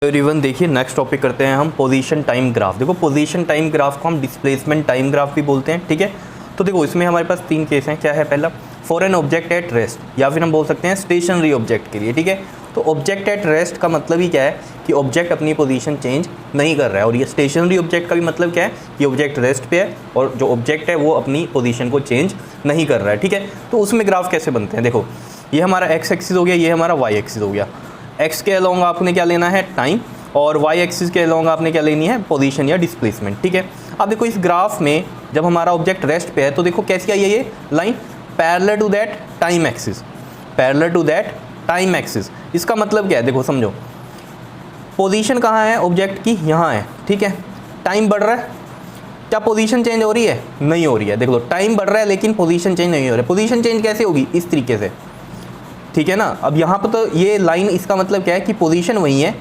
Everyone देखिए next topic करते हैं हम पोजीशन टाइम ग्राफ। देखो पोजीशन टाइम ग्राफ को हम डिस्प्लेसमेंट टाइम ग्राफ भी बोलते हैं, ठीक है। तो देखो इसमें हमारे पास तीन केस हैं। क्या है पहला, for an object at rest, या फिर हम बोल सकते हैं स्टेशनरी ऑब्जेक्ट के लिए, ठीक है। तो ऑब्जेक्ट एट रेस्ट का मतलब ही क्या है कि ऑब्जेक्ट अपनी पोजीशन चेंज नहीं कर रहा है, और ये स्टेशनरी ऑब्जेक्ट का भी मतलब क्या है कि ऑब्जेक्ट रेस्ट पे है और जो ऑब्जेक्ट है वो अपनी पोजीशन को चेंज नहीं कर रहा है, ठीक है। तो उसमें ग्राफ कैसे बनते हैं, देखो ये हमारा एक्स एक्सिस हो गया, ये हमारा वाई एक्सिस हो गया। एक्स के अलोंग आपने क्या लेना है, टाइम, और वाई एक्सिस के अलोंग आपने क्या लेनी है, पोजीशन या डिस्प्लेसमेंट, ठीक है। अब देखो इस ग्राफ में जब हमारा ऑब्जेक्ट रेस्ट पे है तो देखो कैसी आई है ये लाइन, parallel to that time axis, parallel to that time axis. इसका मतलब क्या है, देखो समझो, पोजीशन कहाँ है ऑब्जेक्ट की, यहाँ है, ठीक है। टाइम बढ़ रहा है, क्या पोजीशन चेंज हो रही है, नहीं हो रही है। देख लो टाइम बढ़ रहा है लेकिन पोजीशन चेंज नहीं हो रहा है। पोजीशन चेंज कैसे होगी, इस तरीके से, ठीक है ना। अब यहाँ पर तो ये लाइन, इसका मतलब क्या है कि पोजीशन वही है,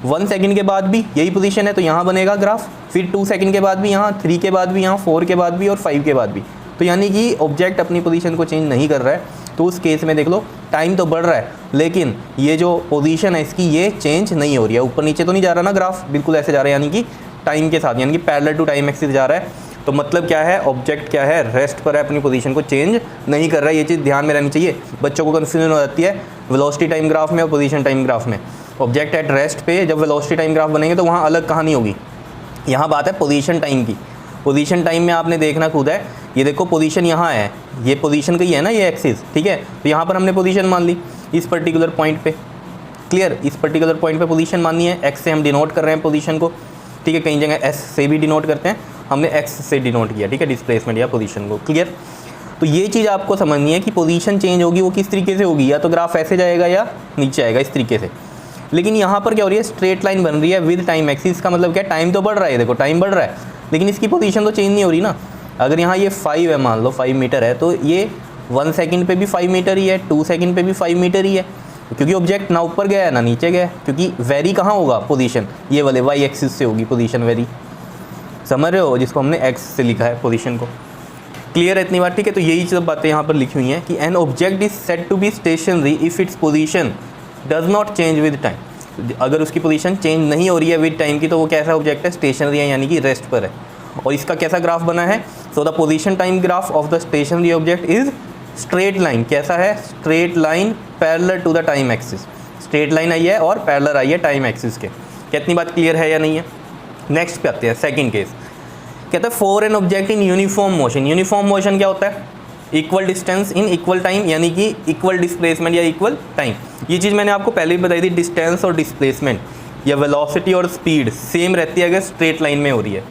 1 सेकंड के बाद भी यही पोजीशन है तो यहाँ बनेगा ग्राफ, फिर 2 सेकंड के बाद भी यहाँ, 3 के बाद भी यहाँ, 4 के बाद भी और 5 के बाद भी। तो यानी कि ऑब्जेक्ट अपनी पोजीशन को चेंज नहीं कर रहा है। तो उस केस में देख लो टाइम तो बढ़ रहा है लेकिन ये जो पोजीशन है इसकी ये चेंज नहीं हो रही है, ऊपर नीचे तो नहीं जा रहा ना ग्राफ, बिल्कुल ऐसे जा रहा है, यानी कि टाइम के साथ, यानी कि पैरेलल टू टाइम एक्सिस जा रहा है। तो मतलब क्या है, ऑब्जेक्ट क्या है, रेस्ट पर है, अपनी पोजीशन को चेंज नहीं कर रहा है। ये चीज़ ध्यान में रहनी चाहिए, बच्चों को कन्फ्यूजन हो जाती है वेलोसिटी टाइम ग्राफ में और पोजीशन टाइम ग्राफ में। ऑब्जेक्ट एट रेस्ट पे जब वेलोसिटी टाइम ग्राफ बनेंगे तो वहाँ अलग कहानी होगी। यहाँ बात है पोजीशन टाइम की। पोजीशन टाइम में आपने देखना खुद है, ये देखो पोजीशन यहाँ है, ये पोजीशन का ही है ना ये एक्सिस, ठीक है। तो यहाँ पर हमने पोजीशन मान ली इस पर्टिकुलर पॉइंट पे, क्लियर, इस पर्टिकुलर पॉइंट पे पोजीशन माननी है। एक्स से हम डिनोट कर रहे हैं पोजीशन को, ठीक है। कई जगह एस से भी डिनोट करते हैं, हमने एक्स से डिनोट किया, ठीक है, डिस्प्लेसमेंट या पोजीशन को, क्लियर। तो ये चीज़ आपको समझनी है कि पोजीशन चेंज होगी वो किस तरीके से होगी, या तो ग्राफ ऐसे जाएगा या नीचे आएगा इस तरीके से। लेकिन यहाँ पर क्या हो रही है, स्ट्रेट लाइन बन रही है विद टाइम एक्सिस। का मतलब क्या है, टाइम तो बढ़ रहा है, देखो टाइम बढ़ रहा है लेकिन इसकी पोजीशन तो चेंज नहीं हो रही ना। अगर यहाँ ये 5 है, मान लो 5 मीटर है, तो ये 1 सेकंड पे भी 5 मीटर ही है, 2 सेकंड पे भी 5 मीटर ही है, क्योंकि ऑब्जेक्ट ना ऊपर गया है ना नीचे गया है। क्योंकि वेरी कहाँ होगा पोजीशन, ये वाले वाई एक्सिस से होगी पोजीशन वेरी, समझ रहे हो, जिसको हमने एक्स से लिखा है पोजीशन को, क्लियर है इतनी बात, ठीक है। तो यही सब बातें यहाँ पर लिखी हुई हैं कि an object is said to be stationary if its position does not change with time. अगर उसकी पोजीशन चेंज नहीं हो रही है विद टाइम की तो वो कैसा ऑब्जेक्ट है, स्टेशनरी है, यानी कि रेस्ट पर है। और इसका कैसा ग्राफ बना है, so the position time graph of the stationary object is straight line. कैसा है, straight line parallel to the time axis. Straight line आई है और पैरेलल आई है टाइम एक्सिस के। कितनी बात क्लियर है या नहीं है। नेक्स्ट पे आते हैं, सेकंड केस कहता है for an object in uniform motion. Uniform motion क्या होता है, equal distance in equal time, यानी कि इक्वल डिस्प्लेसमेंट या इक्वल टाइम। ये चीज़ मैंने आपको पहले भी बताई थी, डिस्टेंस और डिस्प्लेसमेंट या वेलोसिटी और स्पीड सेम रहती है अगर स्ट्रेट लाइन में हो रही है,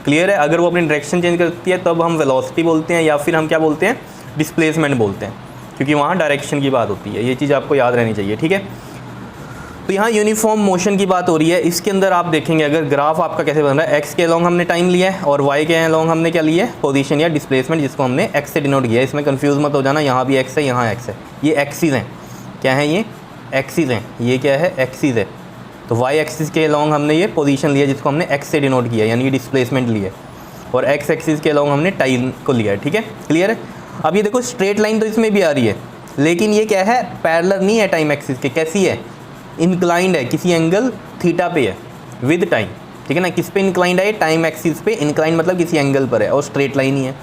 क्लियर है। अगर वो अपनी डायरेक्शन चेंज करती है तब हम वेलोसिटी बोलते हैं, या फिर हम क्या बोलते हैं, डिस्प्लेसमेंट बोलते हैं, क्योंकि वहाँ डायरेक्शन की बात होती है। ये चीज़ आपको याद रहनी चाहिए, ठीक है। तो यहाँ यूनिफॉर्म मोशन की बात हो रही है। इसके अंदर आप देखेंगे अगर ग्राफ आपका कैसे बन रहा है, एक्स के अलोंग हमने टाइम लिया है और वाई के अलोंग हमने क्या लिया है, पोजीशन या डिस्प्लेसमेंट, जिसको हमने एक्स से डिनोट किया है। इसमें कंफ्यूज मत हो जाना, यहाँ भी एक्स है, यहाँ एक्स है, ये एक्सिस हैं। क्या है ये, एक्सिस हैं, ये क्या है, एक्सिस है। तो वाई एक्सिस के अलोंग हमने ये पोजीशन लिया जिसको हमने एक्स से डिनोट किया, यानी कि डिस्प्लेसमेंट लिया, और एक्स एक्सिस के अलोंग हमने टाइम को लिया है, ठीक है, क्लियर है। अब ये देखो स्ट्रेट लाइन तो इसमें भी आ रही है लेकिन ये क्या है, पैरेलल नहीं है टाइम एक्सिस के। कैसी है, इंक्लाइंड है, किसी एंगल थीटा पे है विद टाइम, ठीक है ना। किस पे इंक्लाइंड है, टाइम एक्सिस पे इंक्लाइंड, मतलब किसी एंगल पर है, और स्ट्रेट लाइन ही है।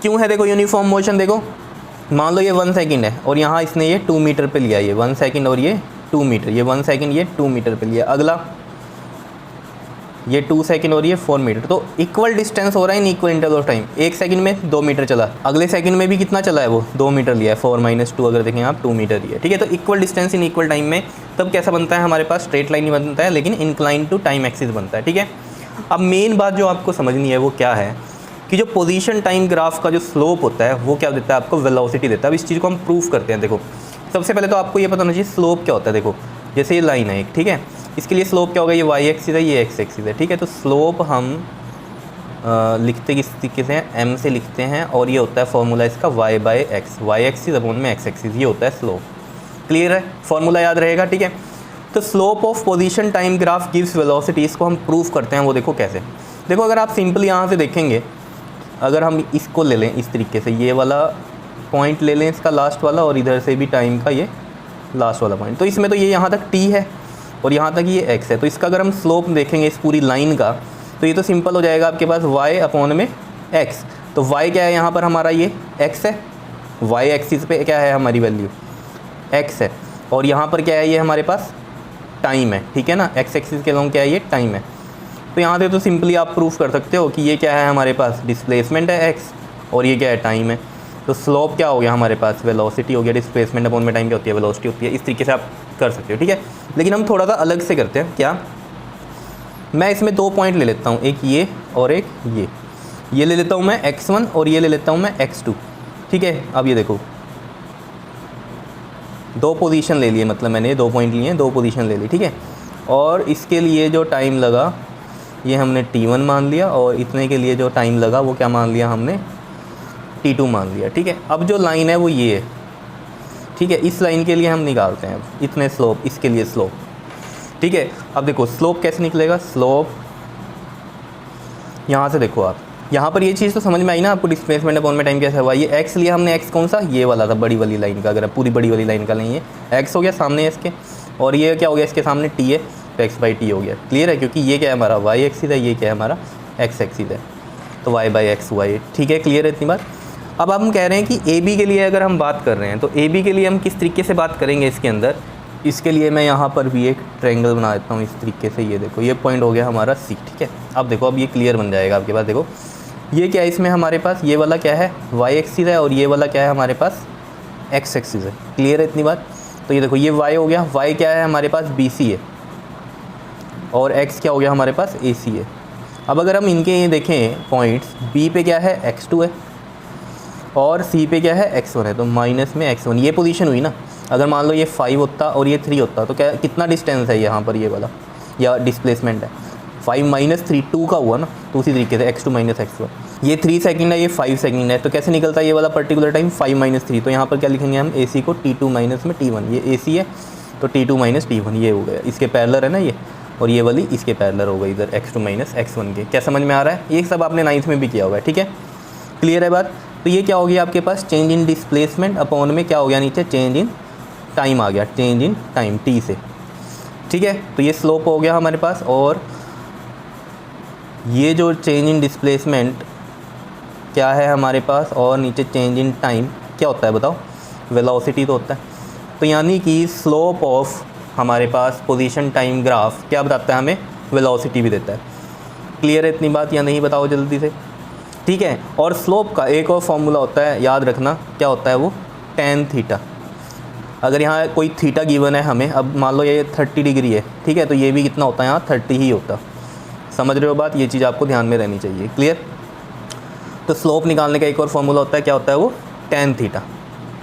क्यों है, देखो यूनिफॉर्म मोशन, देखो मान लो ये 1 सेकंड है और यहाँ इसने ये 2 मीटर पे लिया, ये 1 सेकंड और ये 2 मीटर, ये 1 सेकंड ये 2 मीटर पे लिया। अगला ये 2 सेकंड और ये 4 मीटर, तो इक्वल डिस्टेंस हो रहा है in equal interval of time. 1 second में 2 मीटर चला, अगले सेकंड में भी कितना चला है, वो 2 मीटर लिया है, 4 - 2 अगर देखें आप 2 मीटर ही है, ठीक है। तो equal distance in equal time में तब कैसा बनता है, हमारे पास स्ट्रेट लाइन ही बनता है लेकिन इंक्लाइन टू टाइम एक्सिस बनता है, ठीक है। अब मेन बात जो आपको समझनी है वो क्या है कि जो पोजीशन टाइम ग्राफ का जो स्लोप होता है वो क्या देता है, आपको वेलोसिटी देता है। अब इस चीज़ को हम प्रूफ करते हैं। देखो सबसे पहले तो आपको ये पता होना चाहिए स्लोप क्या होता है। देखो जैसे ये लाइन है एक, ठीक है, इसके लिए स्लोप क्या होगा, ये वाई एक्सिस है, ये एक्स एक्सिस है, ठीक है। तो स्लोप हम लिखते किस तरीके से हैं, एम से लिखते हैं, और ये होता है फॉर्मूला इसका y/x, वाई एक्सिस अपॉन में एक्स एक्सिस, ये होता है स्लोप, क्लियर है, फॉर्मूला याद रहेगा, ठीक है। तो slope of position time graph gives velocity, इसको हम प्रूफ करते हैं। वो देखो कैसे, देखो अगर आप सिंपली यहाँ से देखेंगे, अगर हम इसको ले लें इस तरीके से, ये वाला पॉइंट ले लें इसका लास्ट वाला, और इधर से भी टाइम का ये लास्ट वाला पॉइंट, तो इसमें तो ये यहाँ तक t है, और यहाँ तक ये x है। तो इसका अगर हम स्लोप देखेंगे इस पूरी लाइन का, तो ये तो सिंपल हो जाएगा आपके पास y अपॉन में x। तो y क्या है यहाँ पर हमारा, ये x है, y एक्सिस पे क्या है हमारी वैल्यू x है, और यहाँ पर क्या है ये हमारे पास टाइम है, ठीक है ना, x एक्सिस के लॉन्ग क्या है ये टाइम है। तो यहाँ से तो सिंपली आप प्रूफ कर सकते हो कि ये क्या है हमारे पास डिस्प्लेसमेंट है x और ये क्या है टाइम है। तो स्लोप क्या हो गया हमारे पास, वेलोसिटी हो गया, डिस्प्लेसमेंट अपॉन में टाइम क्या होती है, वेलोसिटी होती है। इस तरीके से आप कर सकते हो, ठीक है। लेकिन हम थोड़ा सा अलग से करते हैं, क्या, मैं इसमें 2 पॉइंट ले लेता हूँ, एक ये और एक ये ले लेता हूँ मैं x1 और ये ले लेता हूँ मैं x2, ठीक है। अब ये देखो 2 पोजीशन ले लिए, मतलब मैंने 2 पॉइंट लिए हैं, 2 पोजीशन ले ली, ठीक है। और इसके लिए जो टाइम लगा ये हमने t1 मान लिया, और इतने के लिए जो टाइम लगा वो क्या मान लिया हमने, t2 मान लिया, ठीक है। अब जो लाइन है वो ये है, ठीक है। इस लाइन के लिए हम निकालते हैं अब इतने स्लोप, इसके लिए स्लोप, ठीक है। अब देखो स्लोप कैसे निकलेगा, स्लोप यहाँ से देखो आप, यहाँ पर ये चीज़ तो समझ में आई ना आपको, डिस्प्लेसमेंट अपॉन में टाइम कैसे हुआ। ये x लिया हमने, x कौन सा, ये वाला था बड़ी वाली लाइन का, अगर आप पूरी बड़ी वाली लाइन का लेंगे x हो गया सामने इसके, और ये क्या हो गया इसके सामने t है, तो x/t हो गया। क्लियर है, क्योंकि ये क्या है हमारा y एक्सिस है, ये क्या है हमारा x एक्सिस है, तो y/x y, ठीक है। क्लियर है इतनी बात। अब हम कह रहे हैं कि AB के लिए अगर हम बात कर रहे हैं, तो AB के लिए हम किस तरीके से बात करेंगे इसके अंदर, इसके लिए मैं यहाँ पर भी एक ट्रायंगल बना देता हूँ इस तरीके से। ये देखो ये पॉइंट हो गया हमारा C, ठीक है। अब देखो अब ये क्लियर बन जाएगा आपके पास। देखो ये क्या है, इसमें हमारे पास ये वाला क्या है y एक्सिस है, और ये वाला क्या है हमारे पास x एक्सिस है। क्लियर है इतनी बात। तो ये देखो ये y हो गया, y क्या है हमारे पास BC है, और x क्या हो गया हमारे पास AC है। अब अगर हम इनके ये देखें पॉइंट्स, B पे क्या है x2 है, और C पे क्या है x1 है, तो माइनस में x1 ये पोजीशन हुई ना। अगर मान लो ये 5 होता और ये 3 होता, तो क्या कितना डिस्टेंस है यहाँ पर ये वाला, या डिस्प्लेसमेंट है 5 - 3 2 का हुआ ना। तो उसी तरीके से x2 - x1, ये 3 सेकंड है, ये 5 सेकंड है, तो कैसे निकलता है ये वाला पर्टिकुलर टाइम 5 - 3। तो यहाँ पर क्या लिखेंगे हम, AC को t2 माइनस में t1, ये AC है तो t2 - t1 ये हो गया, इसके पैरेलल है ना ये, और ये वाली इसके पैरेलल हो गई इधर x2 - x1 के। क्या समझ में आ रहा है, ये सब आपने 9th में भी किया हुआ है, ठीक है। क्लियर है बात। तो ये क्या हो गया आपके पास, चेंज इन डिस्प्लेसमेंट अपॉन में क्या हो गया नीचे, चेंज इन टाइम आ गया, चेंज इन टाइम t से, ठीक है। तो ये स्लोप हो गया हमारे पास, और ये जो चेंज इन डिस्प्लेसमेंट क्या है हमारे पास, और नीचे चेंज इन टाइम क्या होता है बताओ, वेलोसिटी तो होता है। तो यानी कि स्लोप ऑफ हमारे पास पोजीशन टाइम ग्राफ क्या बताता है हमें, वेलोसिटी भी देता है। क्लियर है इतनी बात या नहीं, बताओ जल्दी से, ठीक है। और स्लोप का एक और फॉर्मूला होता है, याद रखना क्या होता है वो, tan थीटा। अगर यहाँ कोई थीटा गिवन है हमें, अब मान लो ये 30 डिग्री है, ठीक है, तो ये भी कितना होता है यहाँ 30 ही होता। समझ रहे हो बात, ये चीज़ आपको ध्यान में रहनी चाहिए। क्लियर। तो स्लोप निकालने का एक और फॉर्मूला होता है, क्या होता है वो, tan थीटा।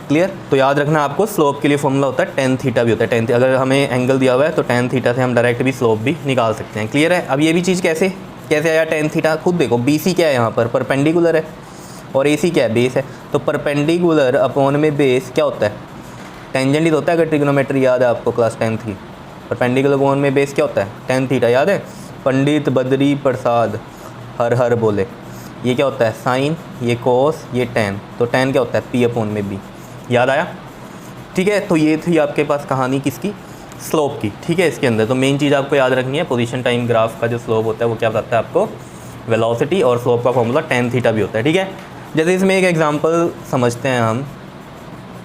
क्लियर। तो याद रखना आपको, स्लोप के लिए फॉर्मूला होता है tan थीटा भी होता है, tan अगर हमें एंगल दिया हुआ है तो tan थीटा से हम डायरेक्ट भी स्लोप भी निकाल सकते हैं। क्लियर है। अब ये भी चीज़ कैसे आया tan थीटा, खुद देखो BC क्या है यहाँ पर, परपेंडिकुलर है, और AC क्या है, बेस है। तो परपेंडिकुलर अपॉन में बेस क्या होता है, टेंजेंट ही तो होता है। अगर ट्रिग्नोमेट्री याद है आपको क्लास 10th की, परपेंडिकुलर अपॉन में बेस क्या होता है, tan थीटा याद है। पंडित बद्री प्रसाद हर हर बोले, ये क्या होता है साइन, ये कोस, ये tan। तो tan क्या होता है P अपॉन में B, याद आया, ठीक है। तो ये थी आपके पास कहानी किसकी, स्लोप की, ठीक है। इसके अंदर तो मेन चीज़ आपको याद रखनी है, पोजीशन टाइम ग्राफ का जो स्लोप होता है वो क्या बताता है आपको, वेलोसिटी, और स्लोप का फॉर्मूला tan थीटा भी होता है, ठीक है। जैसे इसमें एक एग्जांपल समझते हैं हम,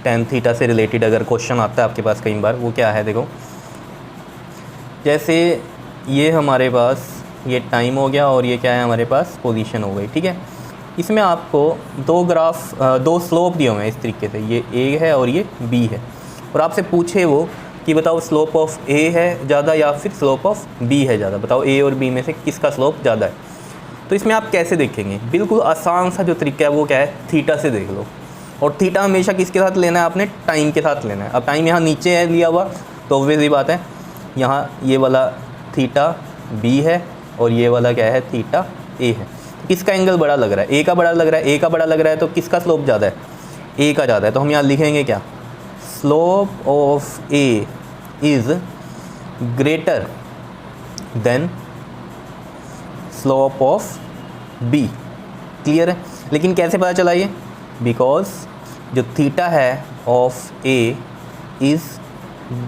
tan थीटा से रिलेटेड अगर क्वेश्चन आता है आपके पास कई बार, वो क्या है देखो, जैसे ये हमारे पास ये टाइम हो गया, और ये क्या है हमारे पास पोजीशन हो गई, ठीक है। इसमें आपको 2 स्लोप दिए हुए हैं इस तरीके से, ये A है और ये B है, और आपसे पूछे वो कि बताओ स्लोप ऑफ A है ज़्यादा या फिर स्लोप ऑफ B है ज़्यादा, बताओ A और B में से किसका स्लोप ज़्यादा है। तो इसमें आप कैसे देखेंगे, बिल्कुल आसान सा जो तरीका है वो क्या है, थीटा से देख लो। और थीटा हमेशा किसके साथ लेना है आपने, टाइम के साथ लेना है। अब टाइम यहाँ नीचे है लिया हुआ, तो ऑब्वियस ही बात है यहाँ ये वाला थीटा B है, और ये वाला क्या है थीटा A है। किसका एंगल बड़ा लग रहा है, A का बड़ा लग रहा है, A का बड़ा लग रहा है, तो किसका स्लोप ज़्यादा है, A का ज़्यादा है। तो हम यहाँ लिखेंगे क्या, slope of A is greater then slope of B। Clear है। लेकिन कैसे पता चला ये, बिकॉज जो थीटा है of A is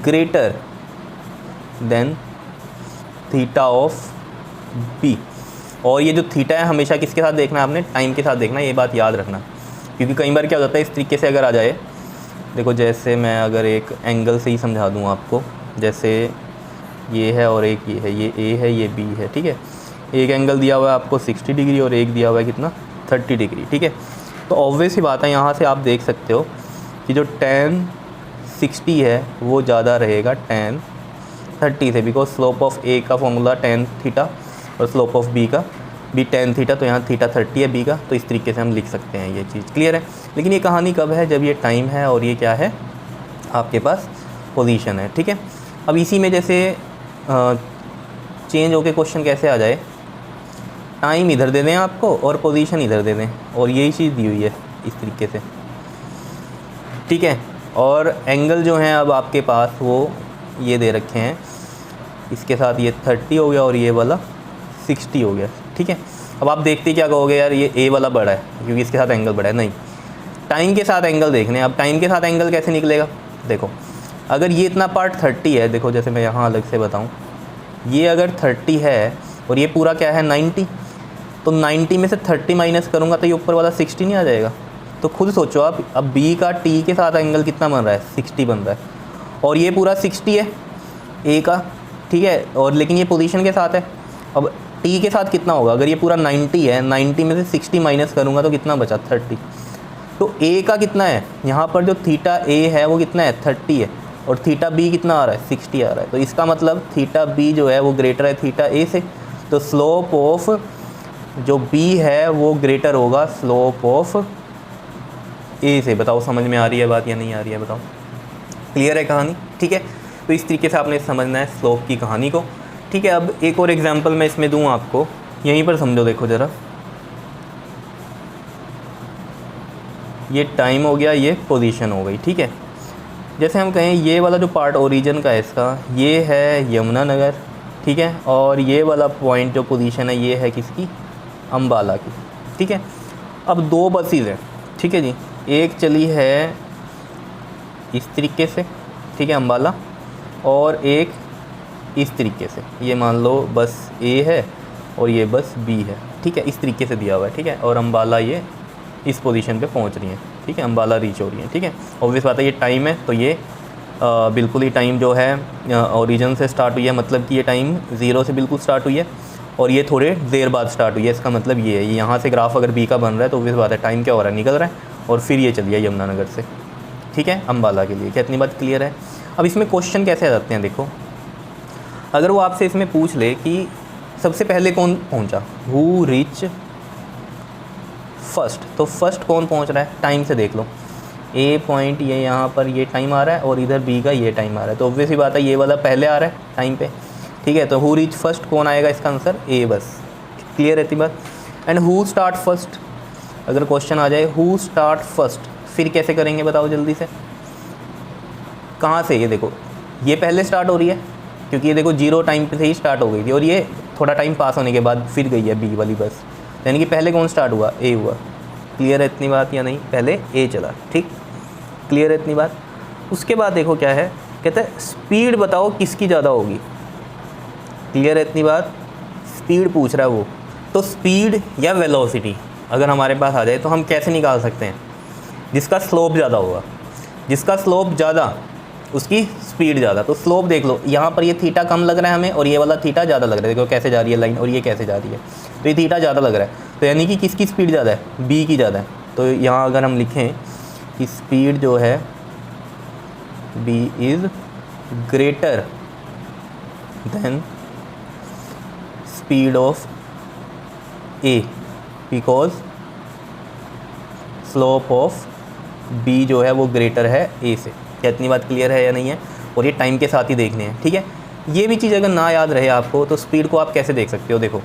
greater than theta of B. और ये जो थीटा है हमेशा किसके साथ देखना है आपने, टाइम के साथ देखना है, ये बात याद रखना, क्योंकि कई बार क्या हो जाता है इस तरीके से अगर आ जाए, देखो जैसे मैं अगर एक एंगल से ही समझा दूँ आपको, जैसे ये है और एक ये है, ये ए है ये बी है, ठीक है। एक एंगल दिया हुआ है आपको 60 डिग्री और एक दिया हुआ है कितना 30 डिग्री, ठीक है। तो ऑब्वियस ही बात है, यहाँ से आप देख सकते हो कि जो tan 60 है वो ज़्यादा रहेगा tan 30 से, बिकॉज स्लोप ऑफ ए का फॉर्मूला tan थीटा और स्लोप ऑफ बी का भी tan थीटा, तो यहाँ थीटा 30 है बी का, तो इस तरीके से हम लिख सकते हैं, ये चीज़ क्लियर है। लेकिन ये कहानी कब है, जब ये टाइम है और ये क्या है आपके पास पोजीशन है, ठीक है। अब इसी में जैसे चेंज होके क्वेश्चन कैसे आ जाए, टाइम इधर दे दें आपको और पोजीशन इधर दे दें, और यही चीज़ दी हुई है इस तरीके से, ठीक है। और एंगल जो हैं अब आपके पास वो ये दे रखे हैं, इसके साथ ये 30 हो गया और ये वाला 60 हो गया, ठीक है। अब आप देखते क्या कहोगे, यार ये ए वाला बड़ा है क्योंकि इसके साथ एंगल बड़ा है, नहीं, टाइम के साथ एंगल देखने। अब टाइम के साथ एंगल कैसे निकलेगा, देखो अगर ये इतना पार्ट 30 है, देखो जैसे मैं यहाँ अलग से बताऊँ, ये अगर 30 है और ये पूरा क्या है 90, तो 90 में से 30 माइनस करूँगा तो ये ऊपर वाला 60 नहीं आ जाएगा। तो खुद सोचो आप, अब बी का टी के साथ एंगल कितना बन रहा है, 60 बन रहा है, और ये पूरा 60 है ए का, ठीक है, और लेकिन ये पोजीशन के साथ है। अब टी के साथ कितना होगा, अगर ये पूरा 90 है, 90 में से 60 माइनस करूँगा तो कितना बचा 30। तो ए का कितना है, यहाँ पर जो थीटा ए है वो कितना है 30 है, और थीटा बी कितना आ रहा है 60 आ रहा है। तो इसका मतलब थीटा बी जो है वो ग्रेटर है थीटा ए से, तो स्लोप ऑफ जो बी है वो ग्रेटर होगा स्लोप ऑफ ए से। बताओ समझ में आ रही है बात या नहीं आ रही है, बताओ, क्लियर है कहानी, ठीक है। तो इस तरीके से आपने समझना है स्लोप की कहानी को, ठीक है। अब एक और एग्जांपल मैं इसमें दूं आपको, यहीं पर समझो, देखो ज़रा, ये टाइम हो गया, ये पोजीशन हो गई, ठीक है। जैसे हम कहें ये वाला जो पार्ट ओरिजिन का है इसका, ये है यमुनानगर, ठीक है, और ये वाला पॉइंट जो पोजीशन है ये है किसकी, अम्बाला की, ठीक है। अब दो बसेस हैं, ठीक है जी, एक चली है इस तरीके से, ठीक है, अम्बाला, और एक इस तरीके से, ये मान लो बस ए है और ये बस बी है, ठीक है, इस तरीके से दिया हुआ है, ठीक है, और अम्बाला ये इस पोजीशन पे पहुंच रही है, ठीक है, अम्बाला रीच हो रही है, ठीक है। ऑब्वियस बात है ये टाइम है, तो ये बिल्कुल ही टाइम जो है ओरिजिन से स्टार्ट हुई है, मतलब कि ये टाइम 0 से बिल्कुल स्टार्ट हुई है, और ये थोड़े देर बाद स्टार्ट हुई है। इसका मतलब ये है, यहाँ से ग्राफ अगर बी का बन रहा है तो ऑब्वियस बात है टाइम क्या हो रहा है, निकल रहा है, और फिर ये चलिए यमुनानगर से, ठीक है, अम्बाला के लिए। क्या इतनी बात क्लियर है। अब इसमें क्वेश्चन कैसे आ जाते हैं, देखो अगर वो आपसे इसमें पूछ ले कि सबसे पहले कौन पहुंचा, हु रीच फर्स्ट, तो फर्स्ट कौन पहुंच रहा है, टाइम से देख लो, ए पॉइंट ये यहाँ पर ये टाइम आ रहा है और इधर बी का ये टाइम आ रहा है, तो ऑब्वियस ही बात है ये वाला पहले आ रहा है टाइम पे, ठीक है। तो हु रीच फर्स्ट कौन आएगा, इसका आंसर ए, बस क्लियर रहती बात। एंड हु स्टार्ट फर्स्ट, अगर क्वेश्चन आ जाए हु स्टार्ट फर्स्ट, फिर कैसे करेंगे बताओ जल्दी से, कहाँ से, ये देखो ये पहले स्टार्ट हो रही है क्योंकि ये देखो 0 टाइम पे से ही स्टार्ट हो गई थी, और ये थोड़ा टाइम पास होने के बाद फिर गई है बी वाली बस, यानी कि पहले कौन स्टार्ट हुआ, ए हुआ। क्लियर है इतनी बात या नहीं, पहले ए चला, ठीक, क्लियर है इतनी बात। उसके बाद देखो क्या है, कहते हैं स्पीड बताओ किसकी ज़्यादा होगी, क्लियर है इतनी बात, स्पीड पूछ रहा है वो। तो स्पीड या वेलोसिटी अगर हमारे पास आ जाए तो हम कैसे निकाल सकते हैं, जिसका स्लोप ज़्यादा होगा, जिसका स्लोप ज़्यादा उसकी स्पीड ज़्यादा। तो स्लोप देख लो, यहाँ पर ये थीटा कम लग रहा है हमें और ये वाला थीटा ज़्यादा लग रहा है, देखो कैसे जा रही है लाइन, और ये कैसे जा रही है, तो ये थीटा ज़्यादा लग रहा है, तो यानी कि किसकी स्पीड ज़्यादा है, बी की ज़्यादा है। तो यहाँ अगर हम लिखें कि स्पीड जो है B is greater than speed of A, because slope of B जो है वो ग्रेटर है ए से। क्या इतनी बात क्लियर है या नहीं है, और ये टाइम के साथ ही देखने हैं, ठीक है। ये भी चीज़ अगर ना याद रहे आपको तो स्पीड को आप कैसे देख सकते हो, देखो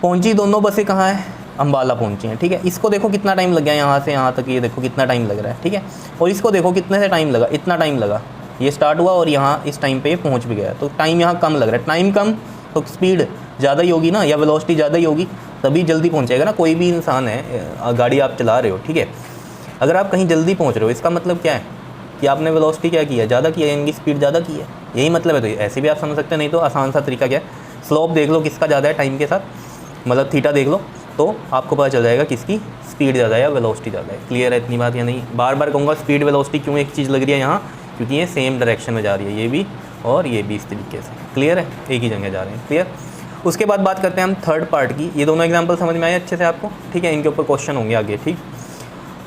पहुंची दोनों बसें कहाँ हैं, अम्बाला पहुंची हैं, ठीक है। इसको देखो कितना टाइम लग गया यहाँ से यहाँ तक, ये देखो कितना टाइम लग रहा है, ठीक है। और इसको देखो कितने से टाइम लगा, इतना टाइम लगा, ये स्टार्ट हुआ और यहाँ इस टाइम पे ये पहुँच भी गया, तो टाइम यहाँ कम लग रहा है। टाइम कम तो स्पीड ज़्यादा ही होगी ना, या वेलोसिटी ज़्यादा ही होगी, तभी जल्दी पहुँचेगा ना। कोई भी इंसान है, गाड़ी आप चला रहे हो, ठीक है, अगर आप कहीं जल्दी पहुँच रहे हो इसका मतलब क्या है कि आपने वेलोसिटी क्या किया, ज़्यादा किया, यानी कि स्पीड ज़्यादा की है, यही मतलब है। तो ऐसे भी आप समझ सकते हैं, नहीं तो आसान सा तरीका क्या है, स्लोप देख लो किसका ज़्यादा है टाइम के साथ, मतलब थीटा देख लो तो आपको पता चल जाएगा किसकी स्पीड ज़्यादा है या वेलोसिटी ज़्यादा है। क्लियर है इतनी बात या नहीं? बार बार कहूँगा स्पीड वेलोसिटी क्यों एक चीज़ लग रही है यहाँ, क्योंकि ये सेम डायरेक्शन में जा रही है, ये भी और ये भी इस तरीके से। क्लियर है, एक ही जगह जा रहे हैं। क्लियर। उसके बाद बात करते हैं हम थर्ड पार्ट की। ये दोनों एग्जाम्पल समझ में आए अच्छे से आपको? ठीक है, इनके ऊपर क्वेश्चन होंगे आगे। ठीक,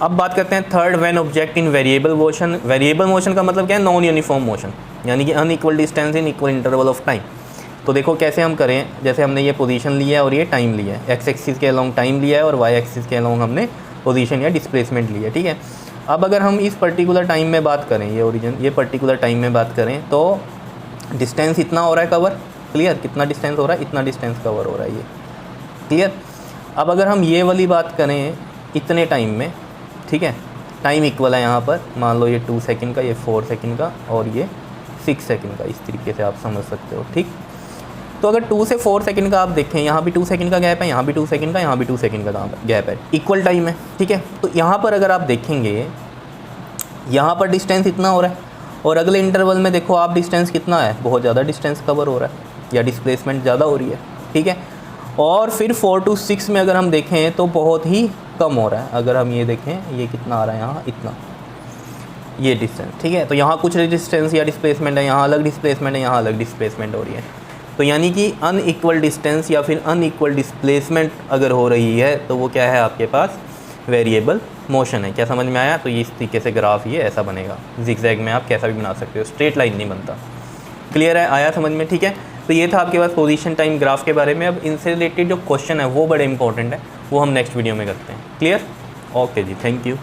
अब बात करते हैं third, when object in variable motion. Variable motion का मतलब क्या है? नॉन यूनिफॉर्म मोशन, यानी कि unequal distance in equal interval of time. तो देखो कैसे हम करें, जैसे हमने ये पोजीशन लिया है और ये टाइम लिया है, एक्स एक्सिस के अलोंग टाइम लिया है और वाई एक्सिस के अलोंग हमने पोजीशन या डिस्प्लेसमेंट लिया है। ठीक है, अब अगर हम इस पर्टिकुलर टाइम में बात करें, ये ओरिजिन, ये पर्टिकुलर टाइम में बात करें तो डिस्टेंस इतना हो रहा है कवर। क्लियर, कितना डिस्टेंस हो रहा है? इतना डिस्टेंस कवर हो रहा है ये। क्लियर। अब अगर हम ये वाली बात करें इतने टाइम में, ठीक है, टाइम इक्वल है यहाँ पर, मान लो ये 2 सेकंड का, ये 4 सेकंड का और ये 6 सेकंड का, इस तरीके से आप समझ सकते हो। ठीक, तो अगर 2 से 4 सेकंड का आप देखें, यहाँ भी 2 सेकंड का गैप है, यहाँ भी 2 सेकंड का, यहाँ भी 2 सेकंड का गैप है, इक्वल टाइम है। ठीक है, तो यहाँ पर अगर आप देखेंगे, यहाँ पर डिस्टेंस इतना हो रहा है और अगले इंटरवल में देखो आप डिस्टेंस कितना है, बहुत ज़्यादा डिस्टेंस कवर हो रहा है या डिस्प्लेसमेंट ज़्यादा हो रही है। ठीक है, और फिर 4 to 6 में अगर हम देखें तो बहुत ही कम हो रहा है। अगर हम ये देखें, ये कितना आ रहा है यहाँ, इतना, ये डिस्टेंस। ठीक है, तो यहाँ कुछ डिस्टेंस या डिस्प्लेसमेंट है, यहाँ अलग डिस्प्लेसमेंट है, यहाँ अलग डिस्प्लेसमेंट हो रही है। तो यानी कि अनइक्वल डिस्टेंस या फिर अनइक्वल डिस्प्लेसमेंट अगर हो रही है तो वो क्या है आपके पास? वेरिएबल मोशन है। क्या समझ में आया? तो ये इस तरीके से ग्राफ ये ऐसा बनेगा, जिगजैग में आप कैसा भी बना सकते हो, स्ट्रेट लाइन नहीं बनता। क्लियर है, आया समझ में? ठीक है, तो ये था आपके पास पोजीशन टाइम ग्राफ के बारे में। अब इनसे रिलेटेड जो क्वेश्चन है वो बड़े इंपॉर्टेंट है, वो हम नेक्स्ट वीडियो में करते हैं। क्लियर? ओके जी, थैंक यू।